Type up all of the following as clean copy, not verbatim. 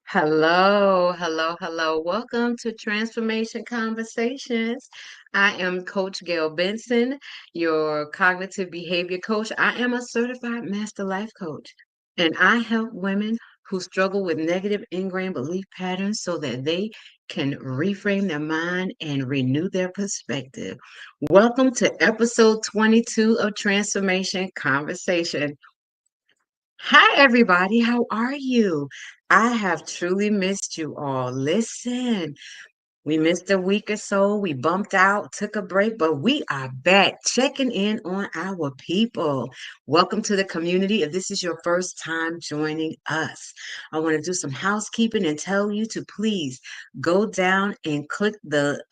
Hello, hello, hello. Welcome to Transformation Conversations. I am Coach Gail Benson, your cognitive behavior coach. I am a certified master life coach, and I help women who struggle with negative ingrained belief patterns so that they can reframe their mind and renew their perspective. Welcome to episode 22 of Transformation Conversation. Hi, everybody. How are you? I have truly missed you all. Listen, we missed a week or so. We bumped out, took a break, but we are back checking in on our people. Welcome to the community. If this is your first time joining us, I want to do some housekeeping and tell you to please go down and click the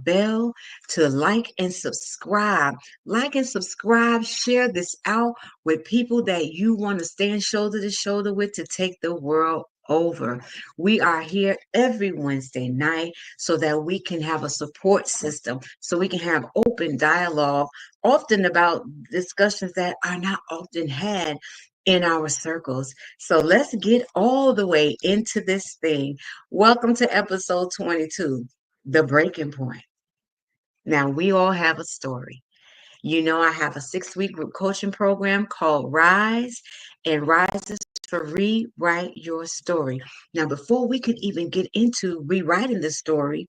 bell to like and subscribe. Like and subscribe. Share this out with people that you want to stand shoulder to shoulder with to take the world over. We are here every Wednesday night so that we can have a support system, so we can have open dialogue, often about discussions that are not often had in our circles. So let's get all the way into this thing. Welcome to episode 22, The Breaking Point. Now, we all have a story. You know, I have a 6-week group coaching program called Rise, and Rise is for Rewrite Your Story. Now, before we could even get into rewriting the story,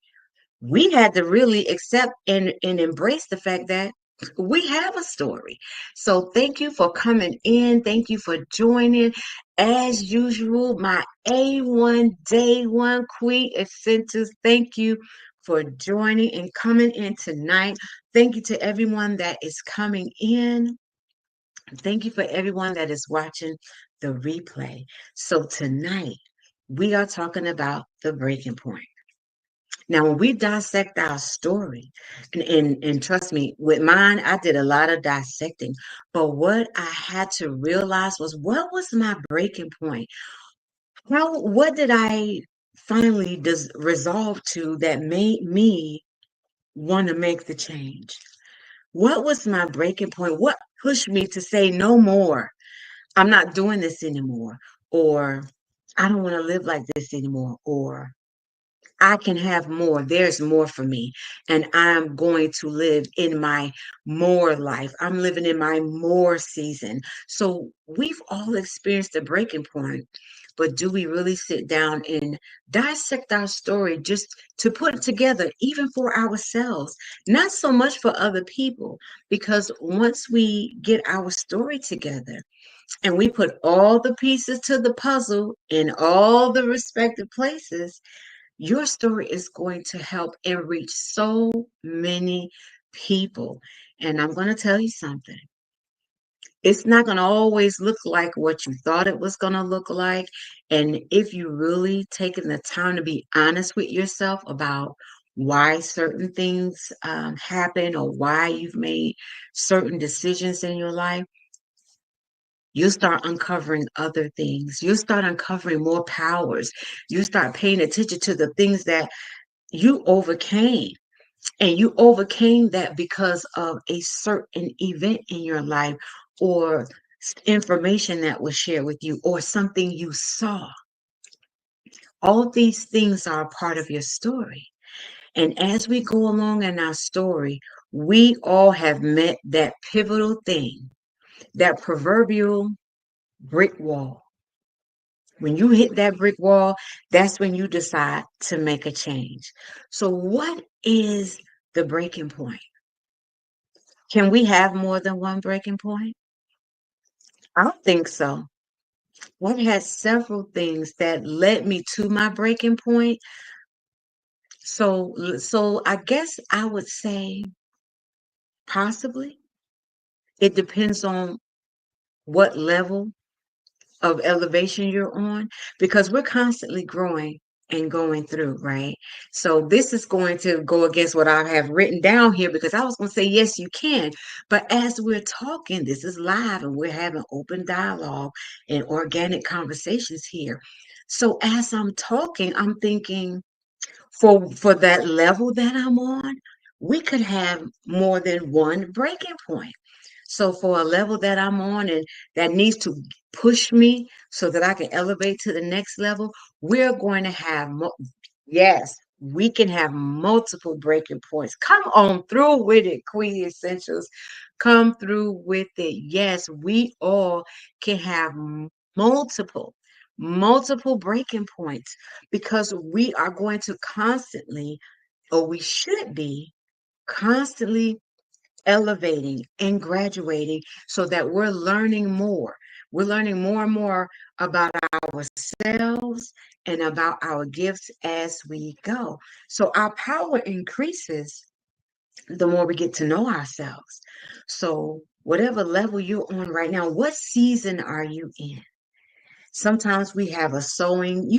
we had to really accept and embrace the fact that we have a story. So thank you for coming in. Thank you for joining. As usual, my A1 day one Queen Essentials. Thank you for joining and coming in tonight. Thank you to everyone that is coming in. Thank you for everyone that is watching the replay. So tonight, we are talking about the breaking point. Now, when we dissect our story, and trust me, with mine, I did a lot of dissecting. But what I had to realize was, what was my breaking point? What did I finally resolve to that made me want to make the change? What was my breaking point? What pushed me to say no more? I'm not doing this anymore. Or I don't want to live like this anymore. Or I can have more. There's more for me. And I'm going to live in my more life. I'm living in my more season. So we've all experienced a breaking point, but do we really sit down and dissect our story just to put it together, even for ourselves? Not so much for other people, because once we get our story together, and we put all the pieces to the puzzle in all the respective places, your story is going to help and reach so many people. And I'm going to tell you something. It's not going to always look like what you thought it was going to look like. And if you really taken the time to be honest with yourself about why certain things happen or why you've made certain decisions in your life, you start uncovering other things. You start uncovering more powers. You start paying attention to the things that you overcame. And you overcame that because of a certain event in your life or information that was shared with you or something you saw. All these things are a part of your story. And as we go along in our story, we all have met that pivotal thing, that proverbial brick wall. When you hit that brick wall, that's when you decide to make a change. So, what is the breaking point? Can we have more than one breaking point? I don't think so. One had several things that led me to my breaking point. So I guess I would say possibly. It depends on what level of elevation you're on because we're constantly growing and going through, right? So this is going to go against what I have written down here because I was going to say, yes, you can. But as we're talking, this is live and we're having open dialogue and organic conversations here. So as I'm talking, I'm thinking for that level that I'm on, we could have more than one breaking point. So for a level that I'm on and that needs to push me so that I can elevate to the next level, we're going to have yes, we can have multiple breaking points. Come on through with it, Queen Essentials. Come through with it. Yes, we all can have multiple, multiple breaking points because we are going to constantly, or we should be constantly elevating and graduating so that we're learning more. We're learning more and more about ourselves and about our gifts as we go. So our power increases the more we get to know ourselves. So, whatever level you're on right now, what season are you in? Sometimes we have a sowing,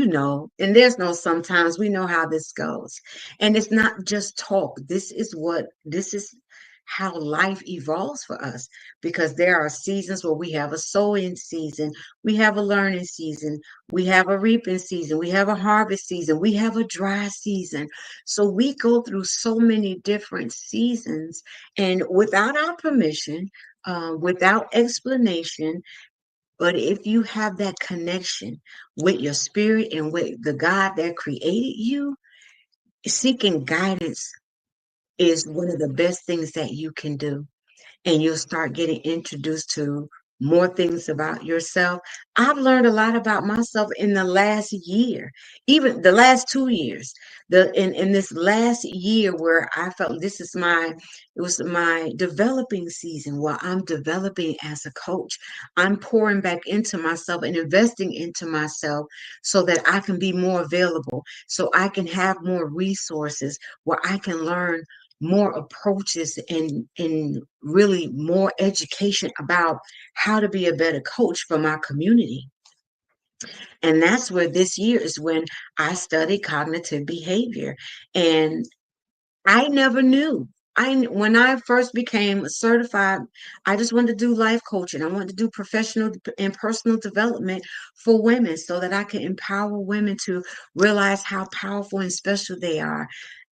and there's no sometimes, we know how this goes. And it's not just talk. This is how life evolves for us because there are seasons where we have a sowing season, we have a learning season, we have a reaping season, we have a harvest season, we have a dry season. So we go through so many different seasons, and without our permission, without explanation, but if you have that connection with your spirit and with the God that created you, seeking guidance is one of the best things that you can do, and you'll start getting introduced to more things about yourself. I've learned a lot about myself in the last year, even the last 2 years. In this last year where I felt it was my developing season where I'm developing as a coach. I'm pouring back into myself and investing into myself so that I can be more available, so I can have more resources where I can learn more approaches and really more education about how to be a better coach for my community. And that's where this year is when I studied cognitive behavior. And I never knew. When I first became certified, I just wanted to do life coaching. I wanted to do professional and personal development for women so that I could empower women to realize how powerful and special they are.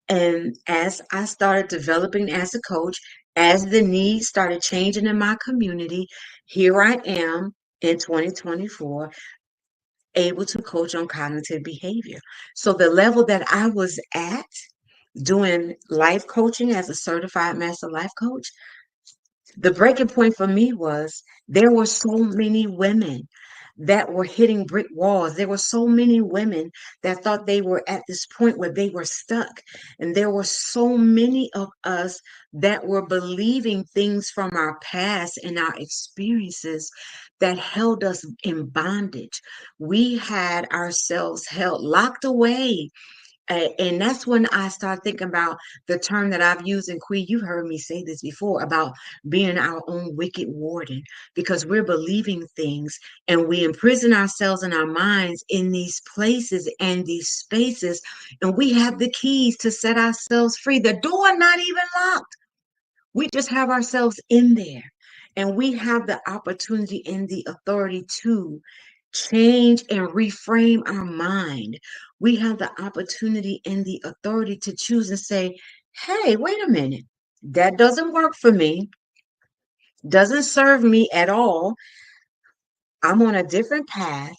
And as I started developing as a coach, as the needs started changing in my community, here I am in 2024, able to coach on cognitive behavior. So the level that I was at doing life coaching as a certified master life coach, the breaking point for me was there were so many women that were hitting brick walls. There were so many women that thought they were at this point where they were stuck. And there were so many of us that were believing things from our past and our experiences that held us in bondage. We had ourselves held, locked away, and that's when I start thinking about the term that I've used in Queen. You've heard me say this before about being our own wicked warden because we're believing things and we imprison ourselves in our minds in these places and these spaces. And we have the keys to set ourselves free. The door not even locked. We just have ourselves in there. And we have the opportunity and the authority to change and reframe our mind. We have the opportunity and the authority to choose and say, hey, wait a minute, that doesn't work for me, doesn't serve me at all. I'm on a different path.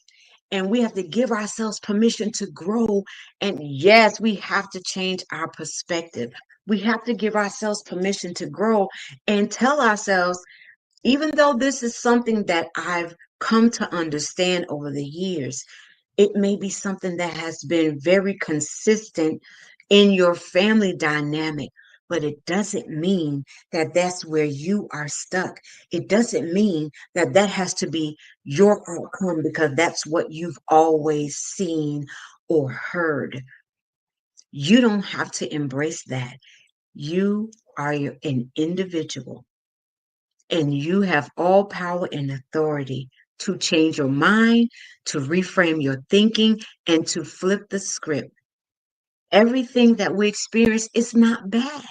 And we have to give ourselves permission to grow. And yes, we have to change our perspective. We have to give ourselves permission to grow and tell ourselves, even though this is something that I've come to understand over the years, it may be something that has been very consistent in your family dynamic, but it doesn't mean that that's where you are stuck. It doesn't mean that that has to be your outcome because that's what you've always seen or heard. You don't have to embrace that. You are an individual and you have all power and authority to change your mind, to reframe your thinking, and to flip the script. Everything that we experience is not bad.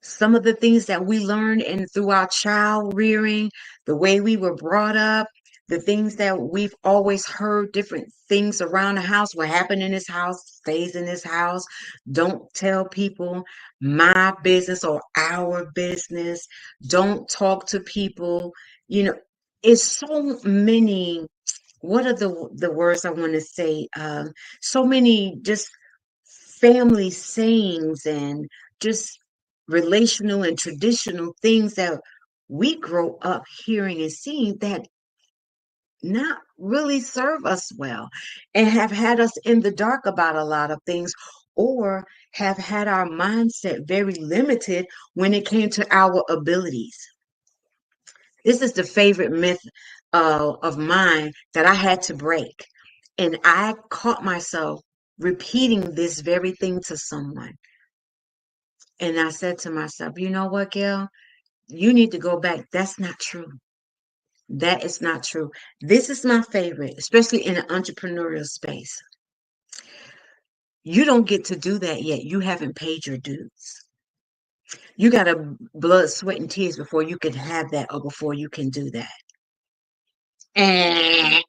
Some of the things that we learned and through our child rearing, the way we were brought up, The things that we've always heard, different things around the house, what happened in this house stays in this house. Don't tell people my business or our business. Don't talk to people. You know, it's so many, what are the words I want to say? So many just family sayings and just relational and traditional things that we grow up hearing and seeing that not really serve us well and have had us in the dark about a lot of things, or have had our mindset very limited when it came to our abilities. This is the favorite myth of mine that I had to break. And I caught myself repeating this very thing to someone. And I said to myself, you know what, Gail? You need to go back. That's not true. That is not true. This is my favorite, especially in an entrepreneurial space. You don't get to do that yet. You haven't paid your dues. You got to blood, sweat, and tears before you can have that or before you can do that. And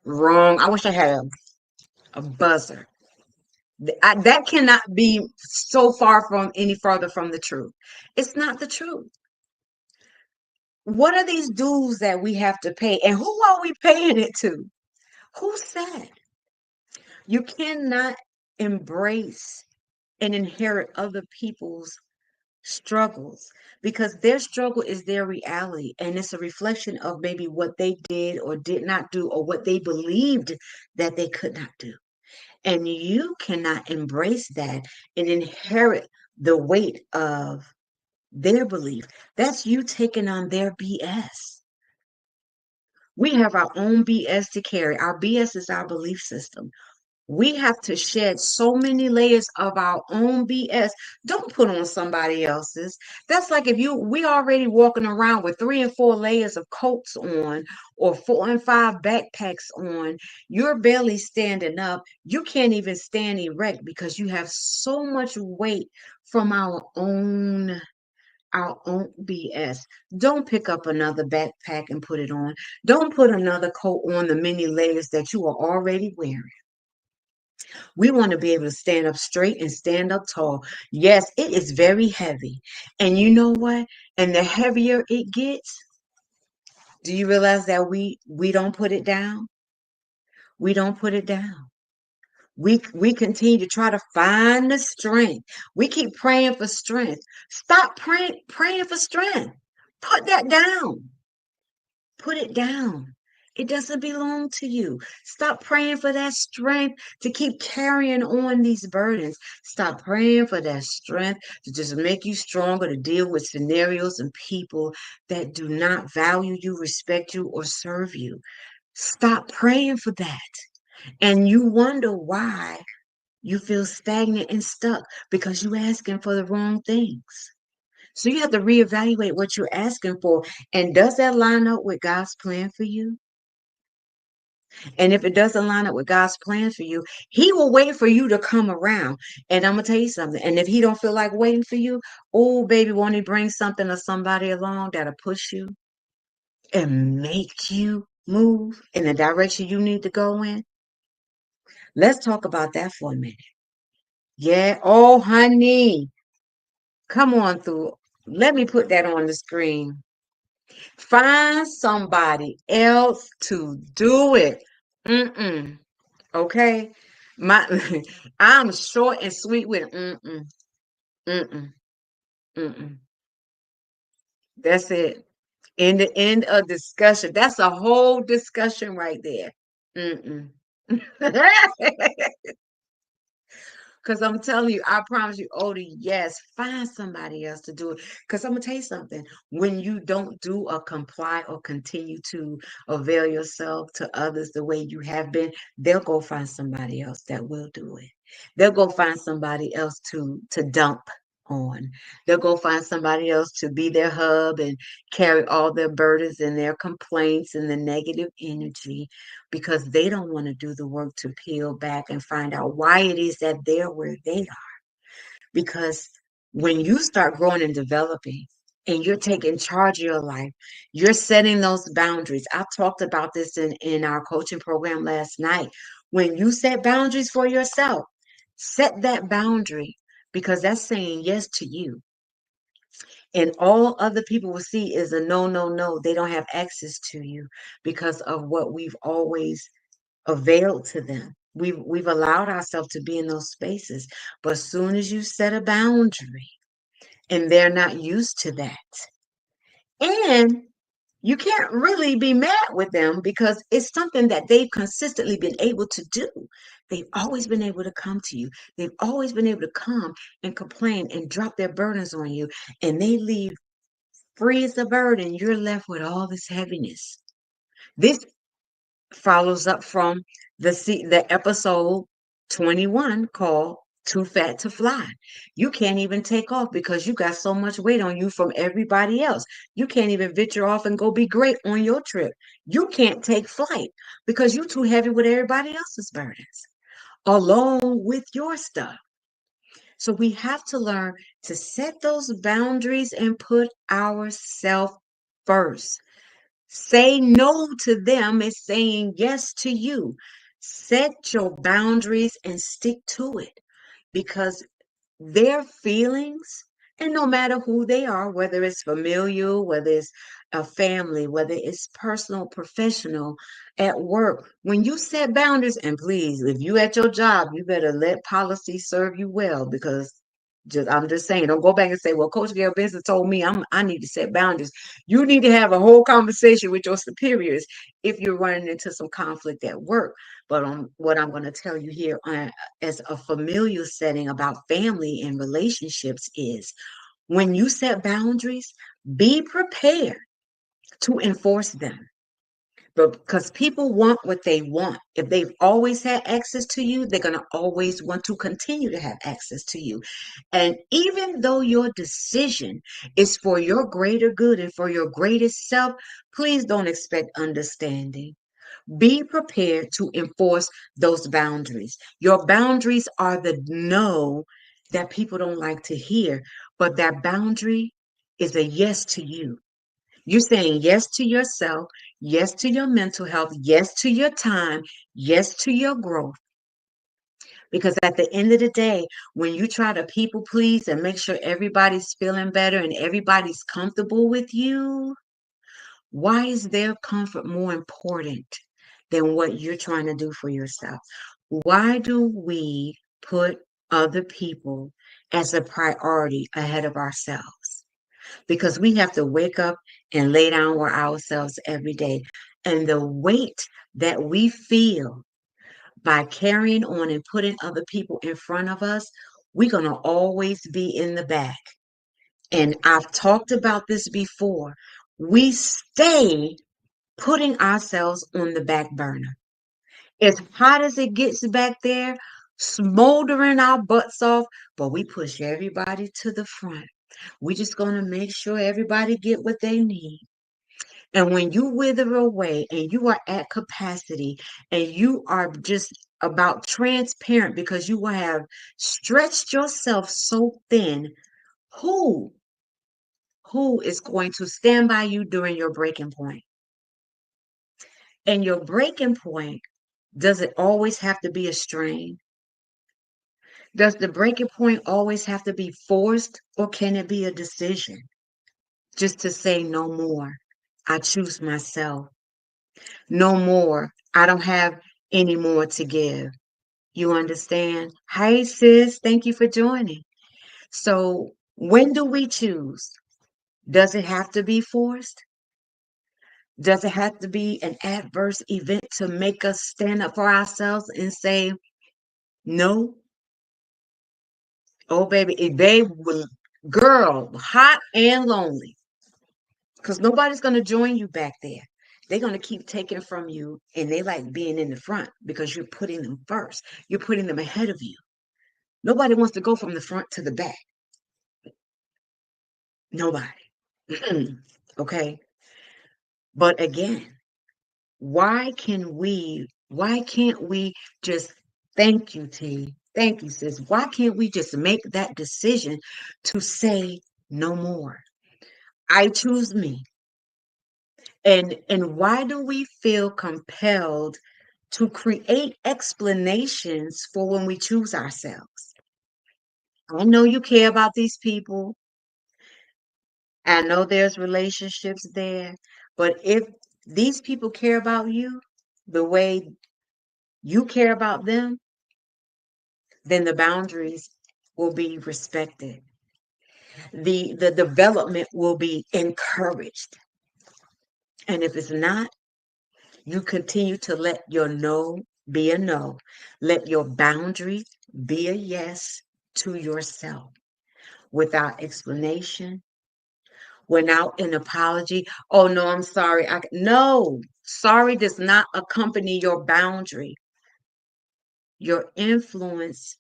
wrong. I wish I had a buzzer. That cannot be so far from any farther from the truth. It's not the truth. What are these dues that we have to pay? And who are we paying it to? Who said? You cannot embrace and inherit other people's struggles because their struggle is their reality and it's a reflection of maybe what they did or did not do or what they believed that they could not do. And you cannot embrace that and inherit the weight of their belief. That's you taking on their BS. We have our own BS to carry. Our BS is our belief system. We have to shed so many layers of our own BS. Don't put on somebody else's. That's like if we already walking around with 3 and 4 layers of coats on or 4 and 5 backpacks on. You're barely standing up. You can't even stand erect because you have so much weight from our own BS. Don't pick up another backpack and put it on. Don't put another coat on the many layers that you are already wearing. We want to be able to stand up straight and stand up tall. Yes, it is very heavy. And you know what? And the heavier it gets, do you realize that we don't put it down? We don't put it down. We continue to try to find the strength. We keep praying for strength. Stop praying for strength. Put that down. Put it down. It doesn't belong to you. Stop praying for that strength to keep carrying on these burdens. Stop praying for that strength to just make you stronger to deal with scenarios and people that do not value you, respect you, or serve you. Stop praying for that. And you wonder why you feel stagnant and stuck because you're asking for the wrong things. So you have to reevaluate what you're asking for. And does that line up with God's plan for you? And if it doesn't line up with God's plan for you, He will wait for you to come around. And I'm gonna tell you something. And if He don't feel like waiting for you, oh baby, won't He bring something or somebody along that'll push you and make you move in the direction you need to go in? Let's talk about that for a minute. Yeah. Oh, honey, come on through. Let me put that on the screen. Find somebody else to do it. Mm-mm. Okay. My I'm short and sweet with mm-mm, mm-mm, mm-mm. That's it. In the end of discussion. That's a whole discussion right there. Mm-mm. Because I'm telling you, I promise you, Odie, yes, find somebody else to do it. Because I'm going to tell you something. When you don't do or comply or continue to avail yourself to others the way you have been, they'll go find somebody else that will do it. They'll go find somebody else to dump on. They'll go find somebody else to be their hub and carry all their burdens and their complaints and the negative energy because they don't want to do the work to peel back and find out why it is that they're where they are. Because when you start growing and developing and you're taking charge of your life. You're setting those boundaries. I talked about this in our coaching program last night. When you set boundaries for yourself, set that boundary because that's saying yes to you. And all other people will see is a no, no, no. They don't have access to you because of what we've always availed to them. We've allowed ourselves to be in those spaces. But as soon as you set a boundary and they're not used to that, and you can't really be mad with them because it's something that they've consistently been able to do. They've always been able to come to you. They've always been able to come and complain and drop their burdens on you. And they leave free as a bird, and you're left with all this heaviness. This follows up from the episode 21 called Too Fat to Fly. You can't even take off because you got so much weight on you from everybody else. You can't even venture off and go be great on your trip. You can't take flight because you're too heavy with everybody else's burdens, along with your stuff. So we have to learn to set those boundaries and put ourselves first. Say no to them is saying yes to you. Set your boundaries and stick to it because their feelings, and no matter who they are, whether it's familial, whether it's a family, whether it's personal, professional, at work, when you set boundaries, and please, if you at your job, you better let policy serve you well because I'm just saying, don't go back and say, well, Coach Gail Benson told me I need to set boundaries. You need to have a whole conversation with your superiors if you're running into some conflict at work. But what I'm going to tell you here as a familial setting about family and relationships is when you set boundaries, be prepared to enforce them. But because people want what they want. If they've always had access to you, they're going to always want to continue to have access to you. And even though your decision is for your greater good and for your greatest self, please don't expect understanding. Be prepared to enforce those boundaries. Your boundaries are the no that people don't like to hear, but that boundary is a yes to you. You're saying yes to yourself, yes to your mental health, yes to your time, yes to your growth. Because at the end of the day, when you try to people please and make sure everybody's feeling better and everybody's comfortable with you, why is their comfort more important than what you're trying to do for yourself? Why do we put other people as a priority ahead of ourselves? Because we have to wake up and lay down with ourselves every day. And the weight that we feel by carrying on and putting other people in front of us, we're going to always be in the back. And I've talked about this before. We stay putting ourselves on the back burner. As hot as it gets back there, smoldering our butts off, but we push everybody to the front. We're just going to make sure everybody get what they need. And when you wither away and you are at capacity and you are just about transparent because you will have stretched yourself so thin, who who is going to stand by you during your breaking point? And your breaking point, does it always have to be a strain? Does the breaking point always have to be forced or can it be a decision? Just to say no more. I choose myself. No more. I don't have any more to give. You understand? Hi, sis. Thank you for joining. So, when do we choose? Does it have to be forced? Does it have to be an adverse event to make us stand up for ourselves and say, no? Oh, baby, if they will, girl, hot and lonely, because nobody's going to join you back there. They're going to keep taking from you, and they like being in the front because you're putting them first. You're putting them ahead of you. Nobody wants to go from the front to the back. Nobody. Okay. But again, why can't we just thank you, T? Thank you, sis. Why can't we just make that decision to say no more? I choose me. And why do we feel compelled to create explanations for when we choose ourselves? I know you care about these people. I know there's relationships there, but if these people care about you the way you care about them, then the boundaries will be respected. The development will be encouraged. And if it's not, you continue to let your no be a no. Let your boundaries be a yes to yourself without explanation, without an apology. Oh, no, I'm sorry. No, sorry does not accompany your boundary. Your influence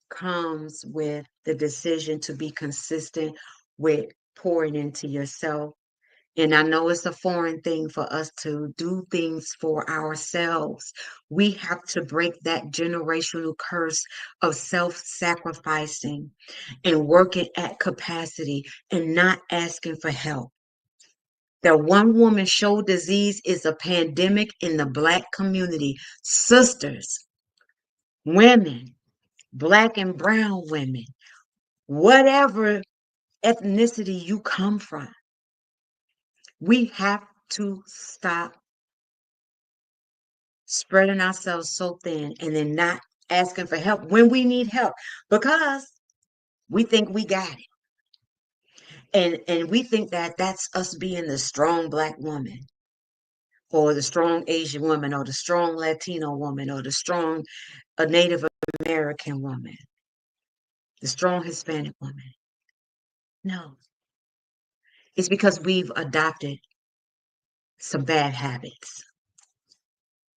comes with the decision to be consistent with pouring into yourself. And I know it's a foreign thing for us to do things for ourselves. We have to break that generational curse of self sacrificing and working at capacity and not asking for help. That one woman show disease is a pandemic in the Black community. Sisters, women, Black and brown women, whatever ethnicity you come from, we have to stop spreading ourselves so thin and then not asking for help when we need help because we think we got it. And we think that that's us being the strong Black woman or the strong Asian woman or the strong Latino woman or the strong Native American woman, the strong Hispanic woman. No, it's because we've adopted some bad habits.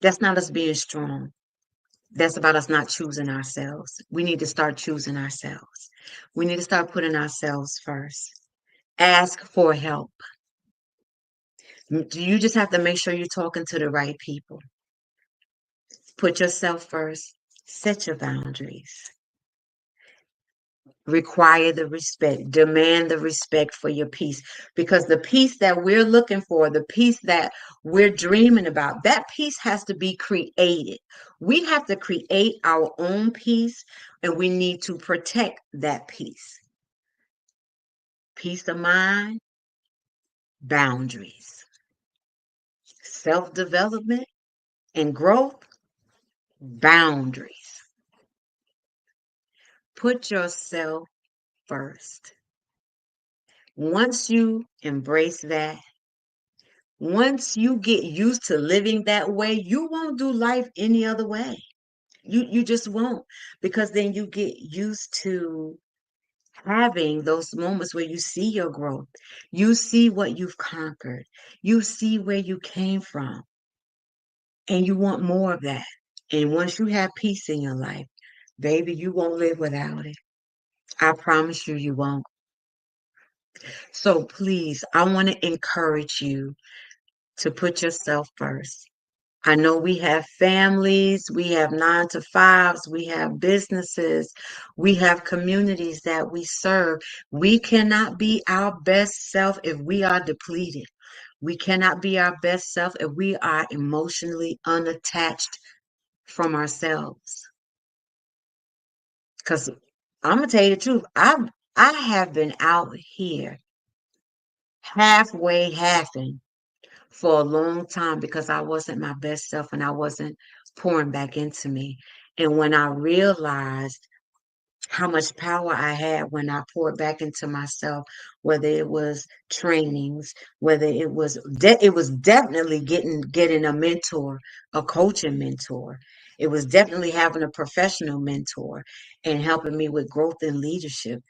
That's not us being strong. That's about us not choosing ourselves. We need to start choosing ourselves. We need to start putting ourselves first. Ask for help. You just have to make sure you're talking to the right people. Put yourself first. Set your boundaries. Require the respect. Demand the respect for your peace. Because the peace that we're looking for, the peace that we're dreaming about, that peace has to be created. We have to create our own peace and we need to protect that peace. Peace of mind, boundaries, self development and growth, boundaries. Put yourself first. Once you embrace that, once you get used to living that way, you won't do life any other way. You just won't because then you get used to having those moments where you see your growth. You see what you've conquered. You see where you came from and you want more of that. And once you have peace in your life, baby, you won't live without it. I promise you, you won't. So please, I want to encourage you to put yourself first. I know we have families, we have 9 to 5s, we have businesses, we have communities that we serve. We cannot be our best self if we are depleted. We cannot be our best self if we are emotionally unattached from ourselves. Because I'm gonna tell you the truth, I have been out here halfway halving for a long time because I wasn't my best self and I wasn't pouring back into me. And when I realized how much power I had when I poured back into myself, whether it was trainings, whether it was it was definitely getting a mentor, a coaching mentor. It was definitely having a professional mentor and helping me with growth and leadership.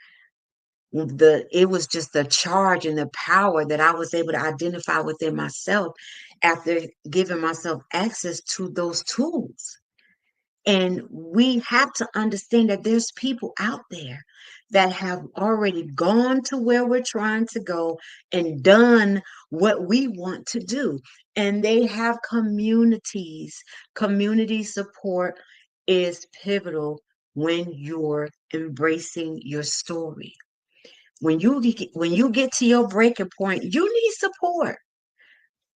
It was just the charge and the power that I was able to identify within myself after giving myself access to those tools. And we have to understand that there's people out there that have already gone to where we're trying to go and done what we want to do. And they have communities. Community support is pivotal when you're embracing your story. When you get to your breaking point, you need support.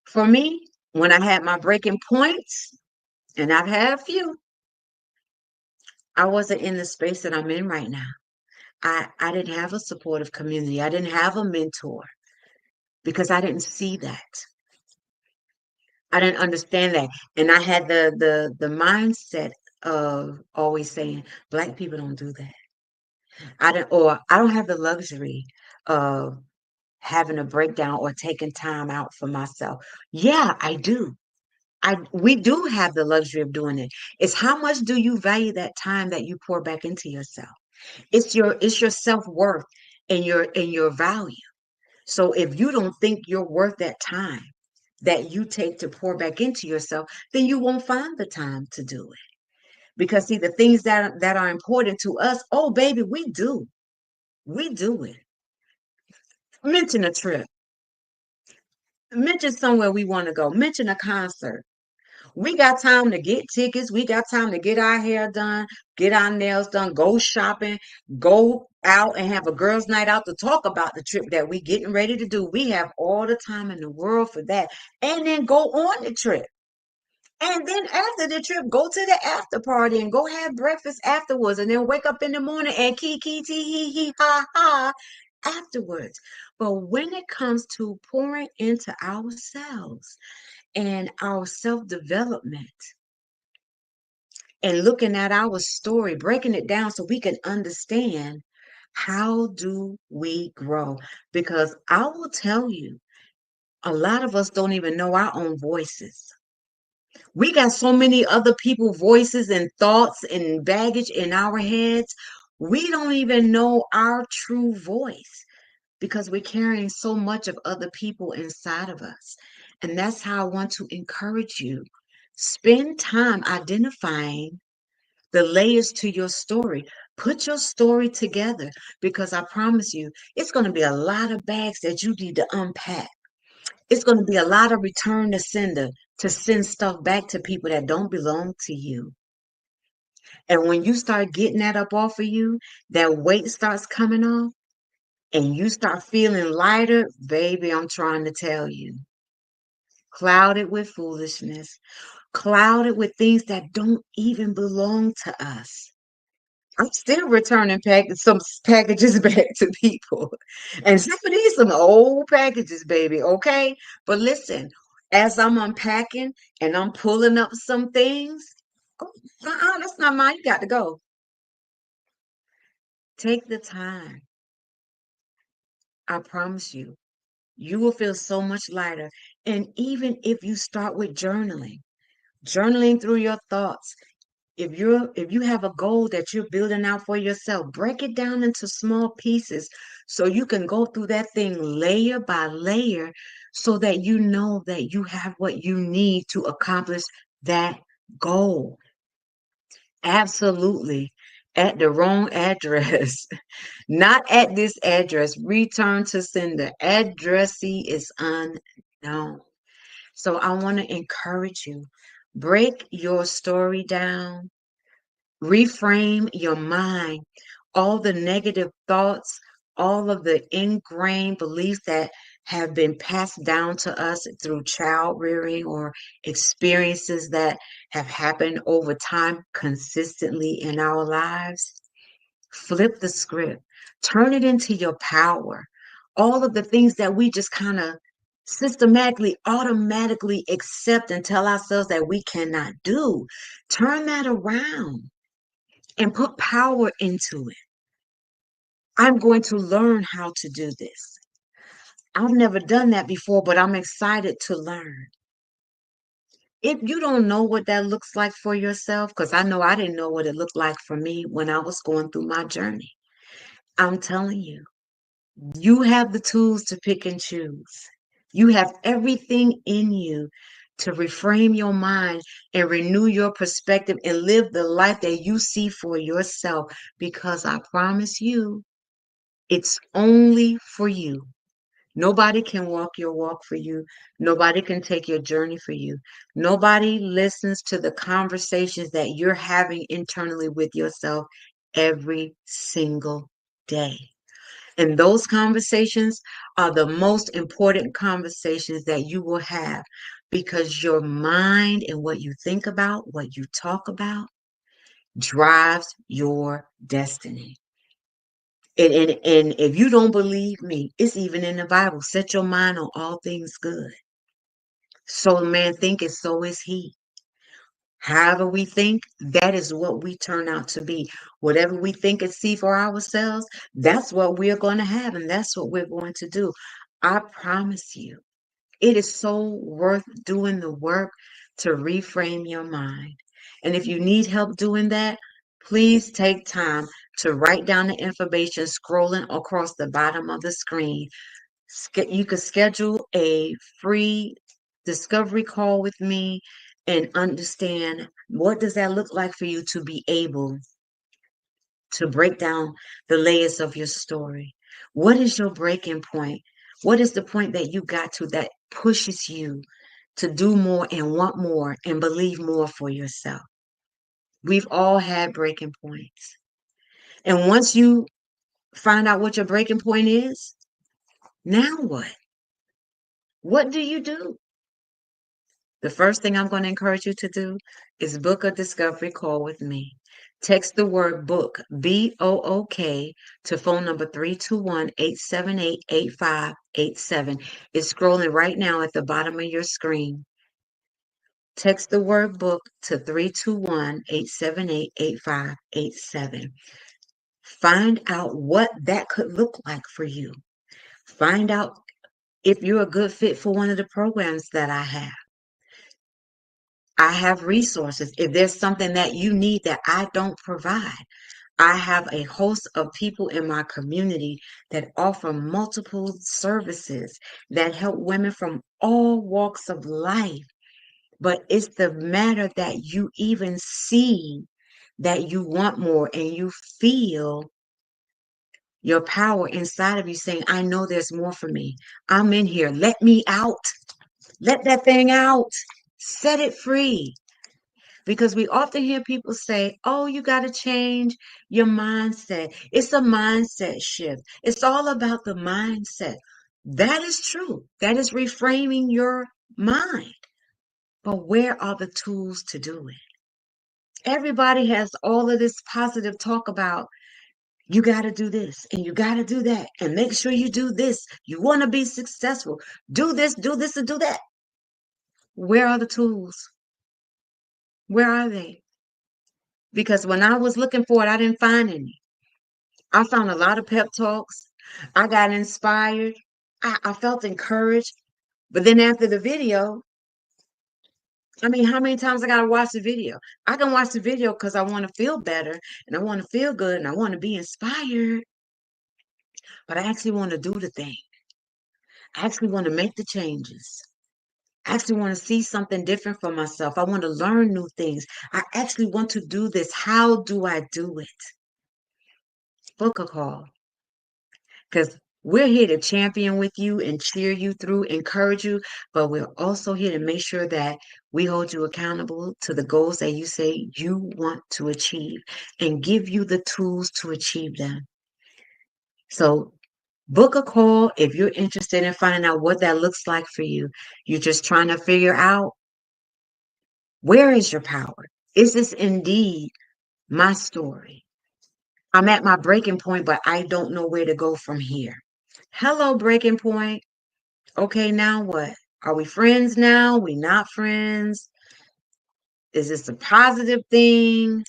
For me, when I had my breaking points, and I've had a few, I wasn't in the space that I'm in right now. I didn't have a supportive community. I didn't have a mentor because I didn't see that. I didn't understand that. And I had the mindset of always saying, Black people don't do that. I don't have the luxury of having a breakdown or taking time out for myself. Yeah, I do. We do have the luxury of doing it. It's how much do you value that time that you pour back into yourself? It's your self-worth and your value. So if you don't think you're worth that time that you take to pour back into yourself, then you won't find the time to do it. Because see, the things that are important to us, oh baby, we do. We do it. Mention a trip. Mention somewhere we want to go. Mention a concert. We got time to get tickets. We got time to get our hair done, get our nails done, go shopping, go out and have a girls' night out to talk about the trip that we getting ready to do. We have all the time in the world for that. And then go on the trip. And then after the trip, go to the after party and go have breakfast afterwards. And then wake up in the morning and kiki tee hee hee ha ha afterwards. But when it comes to pouring into ourselves and our self-development, and looking at our story, breaking it down so we can understand how do we grow. Because I will tell you, a lot of us don't even know our own voices. We got so many other people's voices and thoughts and baggage in our heads. We don't even know our true voice because we're carrying so much of other people inside of us. And that's how I want to encourage you. Spend time identifying the layers to your story. Put your story together because I promise you, it's going to be a lot of bags that you need to unpack. It's going to be a lot of return to sender to send stuff back to people that don't belong to you. And when you start getting that up off of you, that weight starts coming off and you start feeling lighter, baby, I'm trying to tell you. Clouded with foolishness, clouded with things that don't even belong to us. I'm still returning some packages back to people. And some of these some old packages, baby, okay? But listen, as I'm unpacking and I'm pulling up some things, oh, that's not mine. You got to go. Take the time. I promise you, you will feel so much lighter. And even if you start with journaling through your thoughts, if you have a goal that you're building out for yourself, break it down into small pieces so you can go through that thing layer by layer so that you know that you have what you need to accomplish that goal. Absolutely. At the wrong address. Not at this address. Return to sender. Addressee is unknown. So I want to encourage you. Break your story down. Reframe your mind. All the negative thoughts, all of the ingrained beliefs that have been passed down to us through child rearing or experiences that have happened over time consistently in our lives. Flip the script, turn it into your power. All of the things that we just kind of systematically, automatically accept and tell ourselves that we cannot do, turn that around and put power into it. I'm going to learn how to do this. I've never done that before, but I'm excited to learn. If you don't know what that looks like for yourself, because I know I didn't know what it looked like for me when I was going through my journey, I'm telling you, you have the tools to pick and choose. You have everything in you to reframe your mind and renew your perspective and live the life that you see for yourself. Because I promise you, it's only for you. Nobody can walk your walk for you. Nobody can take your journey for you. Nobody listens to the conversations that you're having internally with yourself every single day. And those conversations are the most important conversations that you will have because your mind and what you think about, what you talk about, drives your destiny. And if you don't believe me, it's even in the Bible. Set your mind on all things good. So a man thinketh, so is he. However we think, that is what we turn out to be. Whatever we think and see for ourselves, that's what we're going to have, and that's what we're going to do. I promise you, it is so worth doing the work to reframe your mind. And if you need help doing that, please take time to write down the information scrolling across the bottom of the screen. You could schedule a free discovery call with me and understand what does that look like for you to be able to break down the layers of your story. What is your breaking point? What is the point that you got to that pushes you to do more and want more and believe more for yourself? We've all had breaking points. And once you find out what your breaking point is, now what? What do you do? The first thing I'm going to encourage you to do is book a discovery call with me. Text the word book, BOOK, to phone number 321-878-8587. It's scrolling right now at the bottom of your screen. Text the word book to 321-878-8587. Find out what that could look like for you. Find out if you're a good fit for one of the programs that I have. I have resources. If there's something that you need that I don't provide, I have a host of people in my community that offer multiple services that help women from all walks of life. But it's the matter that you even see that you want more and you feel your power inside of you saying, I know there's more for me. I'm in here. Let me out. Let that thing out. Set it free. Because we often hear people say, oh, you got to change your mindset. It's a mindset shift. It's all about the mindset. That is true. That is reframing your mind. But where are the tools to do it? Everybody has all of this positive talk about you got to do this and you got to do that and make sure you do this. You want to be successful. Do this, and do that. Where are the tools? Where are they? Because when I was looking for it, I didn't find any. I found a lot of pep talks. I got inspired. I felt encouraged. But then after the video, I mean, how many times I got to watch the video? I can watch the video because I want to feel better and I want to feel good and I want to be inspired. But I actually want to do the thing. I actually want to make the changes. I actually want to see something different for myself. I want to learn new things. I actually want to do this. How do I do it? Book a call. Because we're here to champion with you and cheer you through, encourage you, but we're also here to make sure that we hold you accountable to the goals that you say you want to achieve and give you the tools to achieve them. So book a call if you're interested in finding out what that looks like for you. You're just trying to figure out where is your power? Is this indeed my story? I'm at my breaking point, but I don't know where to go from here. Hello, breaking point. Okay, now what? Are we friends now? We not friends? Is this a positive thing?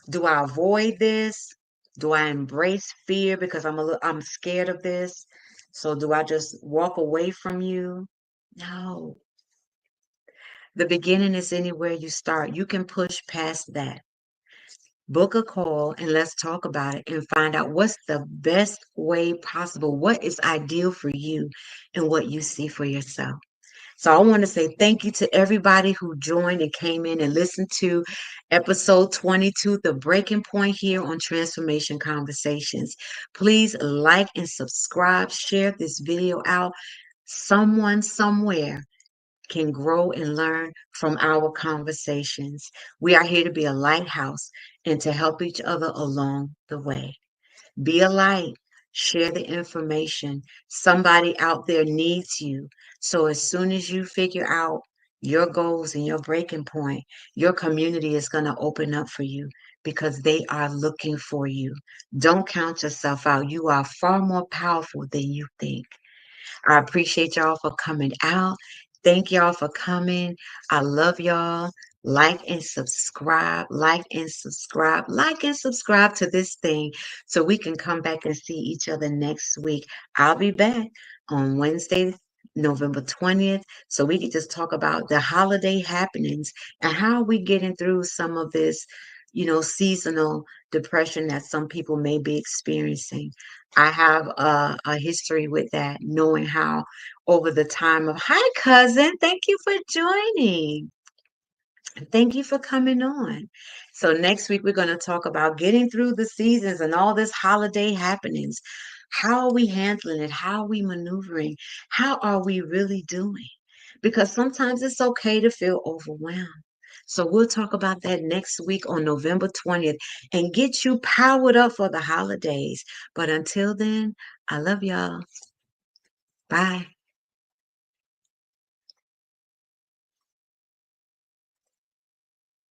Do I avoid this? Do I embrace fear because I'm scared of this? So do I just walk away from you? No. The beginning is anywhere you start. You can push past that. Book a call and let's talk about it and find out what's the best way possible. What is ideal for you and what you see for yourself. So I want to say thank you to everybody who joined and came in and listened to episode 22, The Breaking Point here on Transformation Conversations. Please like and subscribe, share this video out. Someone somewhere can grow and learn from our conversations. We are here to be a lighthouse and to help each other along the way. Be a light, Share the information. Somebody out there needs you. So as soon as you figure out your goals and your breaking point, your community is going to open up for you because they are looking for you. Don't count yourself out. You are far more powerful than you think. I appreciate y'all for coming out. Thank y'all for coming. I love y'all. Like and subscribe, like and subscribe, like and subscribe to this thing so we can come back and see each other next week. I'll be back on Wednesday, November 20th, so we can just talk about the holiday happenings and how we getting through some of this, seasonal depression that some people may be experiencing. I have a history with that, knowing how over the time of, hi, cousin, thank you for joining. Thank you for coming on. So, next week, we're going to talk about getting through the seasons and all this holiday happenings. How are we handling it? How are we maneuvering? How are we really doing? Because sometimes it's okay to feel overwhelmed. So, we'll talk about that next week on November 20th and get you powered up for the holidays. But until then, I love y'all. Bye.